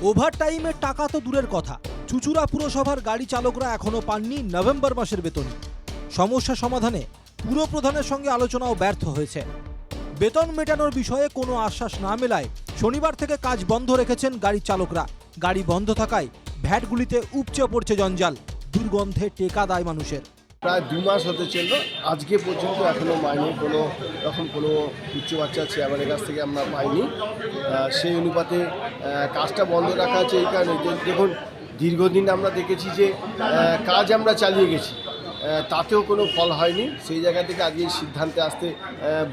ওভারটাইমের টাকা তো দূরের কথা, চুঁচুড়া পুরসভার গাড়ি চালকরা এখনো পাননি নভেম্বর মাসের বেতন। সমস্যা সমাধানে পুরপ্রধানের সঙ্গে আলোচনাও ব্যর্থ হয়েছে। বেতন মেটানোর বিষয়ে কোনো আশ্বাস না মেলায় শনিবার থেকে কাজ বন্ধ রেখেছেন গাড়ি চালকরা। গাড়ি বন্ধ থাকায় ভ্যাটগুলিতে উপচে পড়ছে জঞ্জাল, দুর্গন্ধে টেকা দায় মানুষের। প্রায় 2 মাস হতে চলল, আজকে পর্যন্ত এখনো মাইনে কোনো রকম কোনো উচ্চ বাচ্চা চেয়ারম্যানের কাছ থেকে আমরা পাইনি। সেই অনুপাতে কাজটা বন্ধ রাখা আছে এই কারণে যে দেখুন, দীর্ঘদিন আমরা দেখেছি যে কাজ আমরা চালিয়ে গেছি, তাতেও কোনো ফল হয়নি। সেই জায়গা থেকে আজকে এই সিদ্ধান্তে আসতে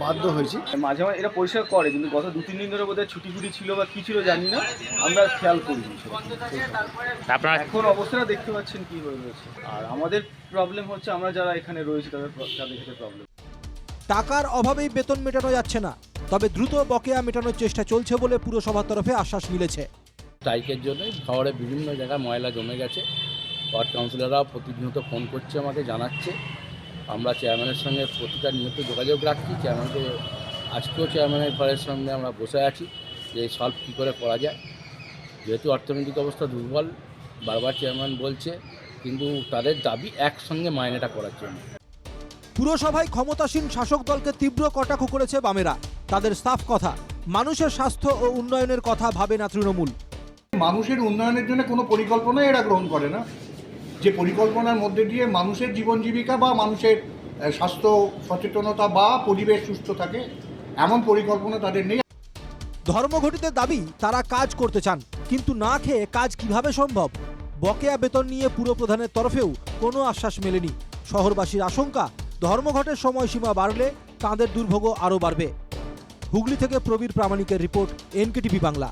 বাধ্য হয়েছি। মাঝে মাঝে এরা পরিষ্কার করে, কিন্তু গত 2-3 দিন ধরে বোধহয় ছুটি ছিল বা কী ছিল জানি না, আমরা খেয়াল করিনি। আপনারা এখন অবস্থাটা দেখতে পাচ্ছেন কী হয়ে রয়েছে। আর আমাদের প্রবলেম হচ্ছে, আমরা যারা এখানে রয়েছি তাদের ক্ষেত্রে প্রবলেম। টাকার অভাবেই বেতন মেটানো যাচ্ছে না, তবে দ্রুত বকেয়া মেটানোর চেষ্টা চলছে বলে পুরসভার তরফে আশ্বাস মিলেছে। স্ট্রাইকের জন্য শহরে বিভিন্ন জায়গায় ময়লা জমে গেছে। ওয়ার্ড কাউন্সিলররাও প্রতিনিয়ত ফোন করছে, আমাকে জানাচ্ছে। আমরা চেয়ারম্যানের সঙ্গে প্রতিটা নিয়মিত যোগাযোগ রাখছি। চেয়ারম্যানকে আজকেও চেয়ারম্যানের ঘরের সঙ্গে আমরা বসে আছি যে সলভ কী করে করা যায়। যেহেতু অর্থনৈতিক অবস্থা দুর্বল, বারবার চেয়ারম্যান বলছে, কিন্তু তাদের দাবি একসঙ্গে মাইনেটা করার জন্য। পুরসভায় ক্ষমতাসীন শাসক দলকে তীব্র কটাক্ষ করেছে বামেরা। তাদের সাফ কথা, মানুষের স্বাস্থ্য ও উন্নয়নের কথা ভাবে না তৃণমূল। মানুষের উন্নয়নের জন্য কোনো পরিকল্পনাই এরা গ্রহণ করে না, যে পরিকল্পনার মধ্যে দিয়ে মানুষের জীবন জীবিকা বা মানুষের স্বাস্থ্য সচেতনতা বা পরিবেশ সুস্থ থাকে, এমন পরিকল্পনা তাদের নেই। ধর্মঘটিতের দাবি, তারা কাজ করতে চান, কিন্তু না খেয়ে কাজ কিভাবে সম্ভব? বকেয়া বেতন নিয়ে পুরপ্রধানের তরফেও কোনো আশ্বাস মেলেনি। শহরবাসীর আশঙ্কা, ধর্মঘটের সময়সীমা বাড়লে তাঁদের দুর্ভোগ আরও বাড়বে। হুগলি থেকে প্রবীর প্রামাণিকের রিপোর্ট, NKTV বাংলা।